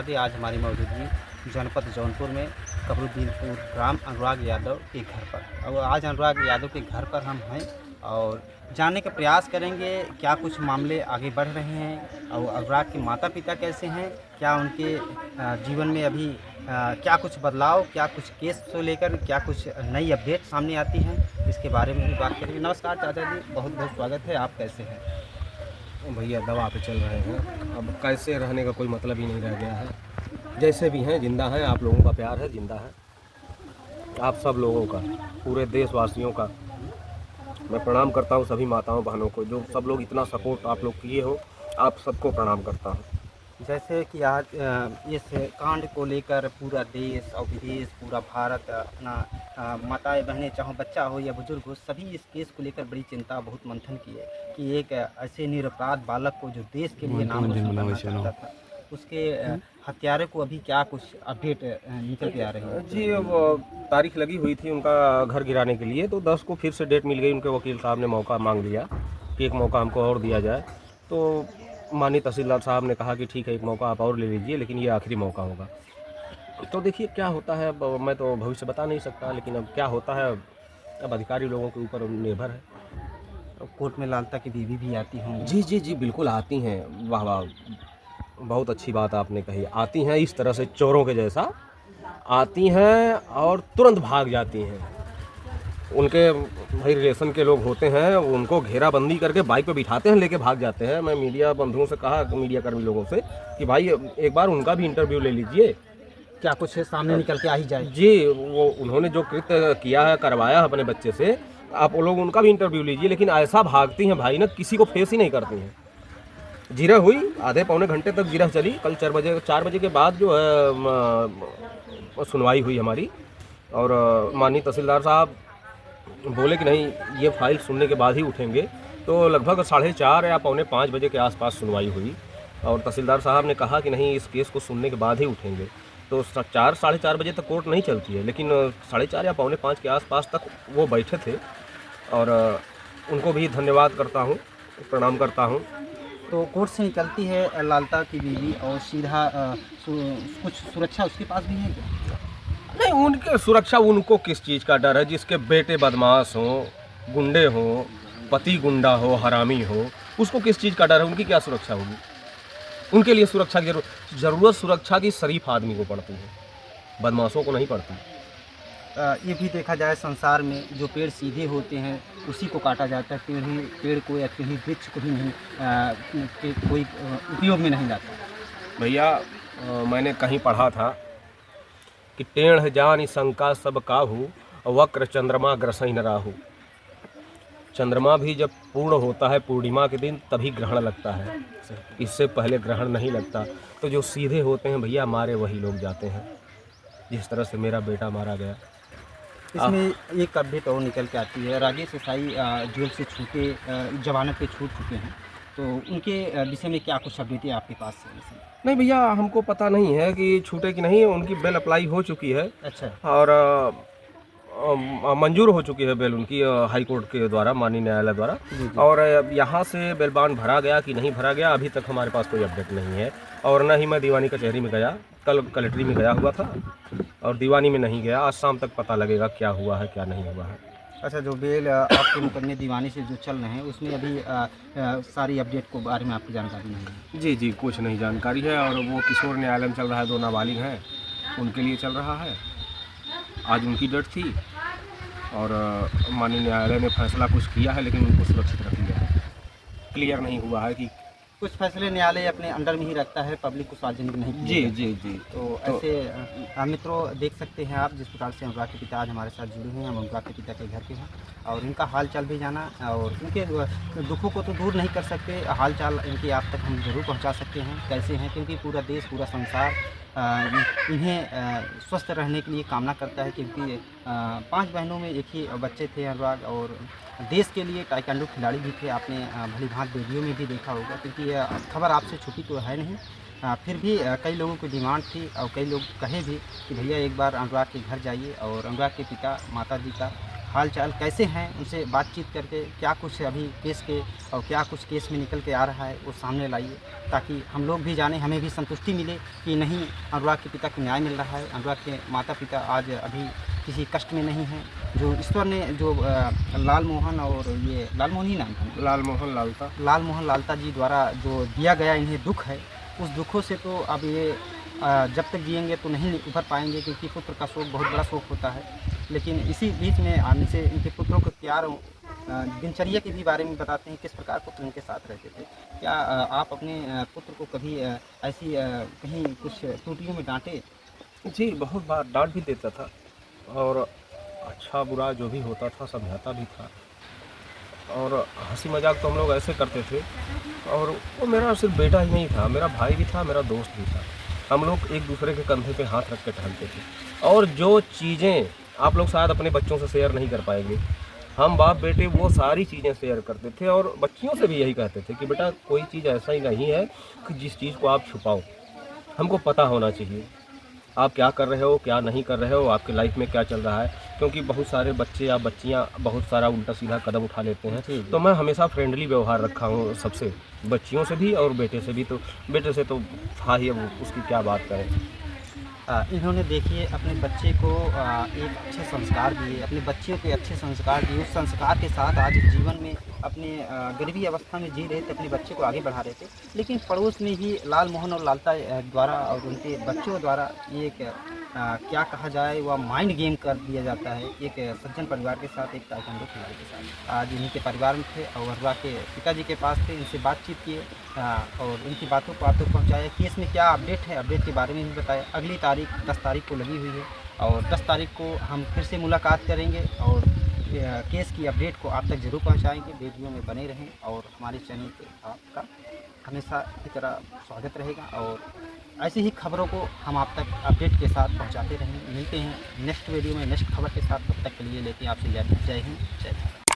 दी। आज हमारी मौजूदगी जनपद जौनपुर में कबरुद्दीनपुर ग्राम अनुराग यादव के घर पर। और आज अनुराग यादव के घर पर हम हैं और जानने का प्रयास करेंगे क्या कुछ मामले आगे बढ़ रहे हैं और अनुराग के माता पिता कैसे हैं, क्या उनके जीवन में अभी क्या कुछ बदलाव, क्या कुछ केस को लेकर क्या कुछ नई अपडेट सामने आती हैं, इसके बारे में भी बात करेंगे। नमस्कार चाचा जी, बहुत बहुत स्वागत है। आप कैसे हैं? भैया दवा पे चल रहे हैं। अब कैसे रहने का कोई मतलब ही नहीं रह गया है। जैसे भी हैं जिंदा हैं, आप लोगों का प्यार है, जिंदा है। आप सब लोगों का, पूरे देशवासियों का मैं प्रणाम करता हूँ। सभी माताओं बहनों को, जो सब लोग इतना सपोर्ट आप लोग किए हो, आप सबको प्रणाम करता हूँ। जैसे कि आज इस कांड को लेकर पूरा देश और विदेश, पूरा भारत अपना माताएं बहनें, चाहे बच्चा हो या बुजुर्ग हो, सभी इस केस को लेकर बड़ी चिंता, बहुत मंथन की है कि एक ऐसे निरपराध बालक को जो देश के लिए नाम रोशन करना चाहता था, उसके हत्यारे को अभी क्या कुछ अपडेट निकल के आ रही है? जी, वो तारीख लगी हुई थी उनका घर गिराने के लिए, तो 10 को फिर से डेट मिल गई। उनके वकील साहब ने मौका मांग लिया कि एक मौका हमको और दिया जाए। तो माननीय तहसीलदार साहब ने कहा कि ठीक है, एक मौका आप और ले लीजिए, लेकिन ये आखिरी मौका होगा। तो देखिए क्या होता है, अब मैं तो भविष्य बता नहीं सकता, लेकिन अब क्या होता है अब अधिकारी लोगों के ऊपर निर्भर है। कोर्ट में लालता की बीवी भी आती होंगी। जी जी जी, बिल्कुल आती हैं। वाह वाह, बहुत अच्छी बात आपने कही। आती हैं इस तरह से चोरों के जैसा आती हैं और तुरंत भाग जाती हैं। उनके भाई रिलेशन के लोग होते हैं, उनको घेराबंदी करके बाइक पे बिठाते हैं, लेके भाग जाते हैं। मैं मीडिया बंधुओं से कहा, मीडिया कर्मी लोगों से, कि भाई एक बार उनका भी इंटरव्यू ले लीजिए। क्या कुछ है सामने निकल के आ ही जाए। जी, वो उन्होंने जो कृत्य किया है, करवाया है अपने बच्चे से, आप वो लोग उनका भी इंटरव्यू लीजिए। लेकिन ऐसा भागती हैं भाई ना, किसी को फेस ही नहीं करती हैं। जिरह हुई, आधे पौने घंटे तक जिरह चली। कल 4 बजे के बाद जो है सुनवाई हुई हमारी, और माननीय तहसीलदार साहब बोले कि नहीं, ये फाइल सुनने के बाद ही उठेंगे। तो लगभग 4:30 या पौने 5 बजे के आसपास सुनवाई हुई, और तहसीलदार साहब ने कहा कि नहीं, इस केस को सुनने के बाद ही उठेंगे। तो 4 साढ़े 4 बजे तक कोर्ट नहीं चलती है, लेकिन 4:30 या पौने 5 के आसपास तक वो बैठे थे, और उनको भी धन्यवाद करता हूँ, प्रणाम करता हूँ। तो कोर्ट से निकलती है लालता की बीवी और सीधा कुछ सुरक्षा उसके पास भी है क्या? नहीं, उनके सुरक्षा, उनको किस चीज़ का डर है? जिसके बेटे बदमाश हों, गुंडे हों, पति गुंडा हो, हरामी हो, उसको किस चीज़ का डर है? उनकी क्या सुरक्षा होगी? उनके लिए सुरक्षा की ज़रूरत सुरक्षा की शरीफ आदमी को पड़ती है, बदमाशों को नहीं पड़ती। ये भी देखा जाए संसार में जो पेड़ सीधे होते हैं उसी को काटा जाता है, पेड़ को या किसी वृक्ष को भी नहीं कोई उपयोग में नहीं लाता। भैया मैंने कहीं पढ़ा था कि टेढ़ जान शंका सब काहू, वक्र चंद्रमा ग्रसई न राहु। चंद्रमा भी जब पूर्ण होता है पूर्णिमा के दिन, तभी ग्रहण लगता है, इससे पहले ग्रहण नहीं लगता। तो जो सीधे होते हैं भैया, मारे वही लोग जाते हैं। जिस तरह से मेरा बेटा मारा गया। इसमें एक अपडेट और निकल के आती है, राजेश साई जेल से छूटे, जमानत पे छूट चुके हैं, तो उनके विषय में क्या कुछ अपडेट है आपके पास से? नहीं भैया, हमको पता नहीं है कि छूटे कि नहीं। उनकी बेल अप्लाई हो चुकी है। अच्छा। और मंजूर हो चुकी है बेल उनकी, हाई कोर्ट के द्वारा, माननीय न्यायालय द्वारा। और यहाँ से बेल बांड भरा गया कि नहीं भरा गया, अभी तक हमारे पास कोई अपडेट नहीं है। और न ही मैं दीवानी कचहरी में गया, कल कलेक्ट्री में गया हुआ था, और दीवानी में नहीं गया। आज शाम तक पता लगेगा क्या हुआ है क्या नहीं हुआ है। अच्छा, जो बेल आपके मुकदमे दीवानी से जो चल रहे हैं उसमें अभी सारी अपडेट को बारे में आपकी जानकारी नहीं है? जी जी, कुछ नहीं जानकारी है। और वो किशोर न्यायालय में चल रहा है, 2 नाबालिग हैं, उनके लिए चल रहा है। आज उनकी डेट थी, और माननीय न्यायालय ने फैसला कुछ किया है, लेकिन उनको सुरक्षित रख लिया है। क्लियर नहीं हुआ है कि कुछ फैसले न्यायालय अपने अंडर में ही रखता है, पब्लिक को सार्वजनिक नहीं किया जी जाता। जी जी। तो ऐसे मित्रों देख सकते हैं आप, जिस प्रकार से अनुराग के पिता आज हमारे साथ जुड़े हैं। हम अनुराग के पिता के घर पे हैं और इनका हाल चाल भी जाना, और इनके दुखों को तो दूर नहीं कर सकते, हाल चाल इनके आप तक हम ज़रूर पहुंचा सकते हैं कैसे हैं, क्योंकि पूरा देश, पूरा संसार इन्हें स्वस्थ रहने के लिए कामना करता है। क्योंकि 5 बहनों में एक ही बच्चे थे अनुराग, और देश के लिए ताइक्वांडो खिलाड़ी भी थे। आपने भली भांत वीडियो में भी देखा होगा, क्योंकि यह खबर आपसे छुपी तो है नहीं। फिर भी कई लोगों की डिमांड थी और कई लोग कहे भी कि भैया एक बार अनुराग के घर जाइए और अनुराग के पिता माता जी का हाल चाल कैसे हैं, उनसे बातचीत करके क्या कुछ अभी केस के और क्या कुछ केस में निकल के आ रहा है वो सामने लाइए, ताकि हम लोग भी जानें, हमें भी संतुष्टि मिले कि नहीं, अनुराग के पिता को न्याय मिल रहा है, अनुराग के माता पिता आज अभी किसी कष्ट में नहीं हैं। जो ईश्वर ने जो लाल मोहन और ये लाल मोहन ही नाम था, लाल मोहन लालता। लाल मोहन लालता जी द्वारा जो दिया गया इन्हें दुख है, उस दुखों से तो अब ये जब तक जिएंगे तो नहीं उभर पाएंगे, क्योंकि पुत्र का शोक बहुत बड़ा शोक होता है। लेकिन इसी बीच में आने से इनके पुत्रों को प्यार दिनचर्या के भी बारे में बताते हैं, किस प्रकार पुत्र इनके साथ रहते थे। क्या आप अपने पुत्र को कभी ऐसी कहीं कुछ त्रुटियों में डांटे? जी, बहुत बार डांट भी देता था और अच्छा बुरा जो भी होता था समझाता भी था, और हंसी मजाक तो हम लोग ऐसे करते थे। और वो मेरा सिर्फ बेटा ही नहीं था, मेरा भाई भी था, मेरा दोस्त भी था। हम लोग एक दूसरे के कंधे पे हाथ रख के टहलते थे, और जो चीज़ें आप लोग शायद अपने बच्चों से शेयर नहीं कर पाएंगे, हम बाप बेटे वो सारी चीज़ें शेयर करते थे। और बच्चियों से भी यही कहते थे कि बेटा कोई चीज़ ऐसा ही नहीं है कि जिस चीज़ को आप छुपाओ, हमको पता होना चाहिए आप क्या कर रहे हो, क्या नहीं कर रहे हो, आपके लाइफ में क्या चल रहा है। क्योंकि बहुत सारे बच्चे या बच्चियां बहुत सारा उल्टा सीधा कदम उठा लेते हैं। जी। तो मैं हमेशा फ्रेंडली व्यवहार रखा हूँ सबसे, बच्चियों से भी और बेटे से भी। तो बेटे से तो था ही, अब उसकी क्या बात करें। इन्होंने देखिए अपने बच्चे को एक अच्छे संस्कार दिए, अपने बच्चियों के अच्छे संस्कार दिए, उस संस्कार के साथ आज जीवन में अपने गरीबी अवस्था में जी रहे थे, अपने बच्चे को आगे बढ़ा रहे थे। लेकिन पड़ोस में ही लाल मोहन और लालता द्वारा और उनके बच्चों द्वारा एक क्या कहा जाए, वह माइंड गेम कर दिया जाता है एक सज्जन परिवार के साथ, एक ताइक्वांडो खिलाड़ी के साथ। आज इन्हीं के परिवार में थे और अनुराग के पिताजी के पास थे, इनसे बातचीत किए और इनकी बातों को आप तक पहुँचाया। केस में क्या अपडेट है, अपडेट के बारे में भी बताया। अगली तारीख 10 तारीख को लगी हुई है और 10 तारीख को हम फिर से मुलाकात करेंगे और केस की अपडेट को आप तक ज़रूर पहुंचाएंगे। वीडियो में बने रहें और हमारे चैनल पे आपका हमेशा की तरह स्वागत रहेगा और ऐसी ही खबरों को हम आप तक अपडेट के साथ पहुंचाते रहेंगे। मिलते हैं नेक्स्ट वीडियो में नेक्स्ट खबर के साथ, तब तक के लिए लेते हैं आपसे जय हिंद, जय भारत।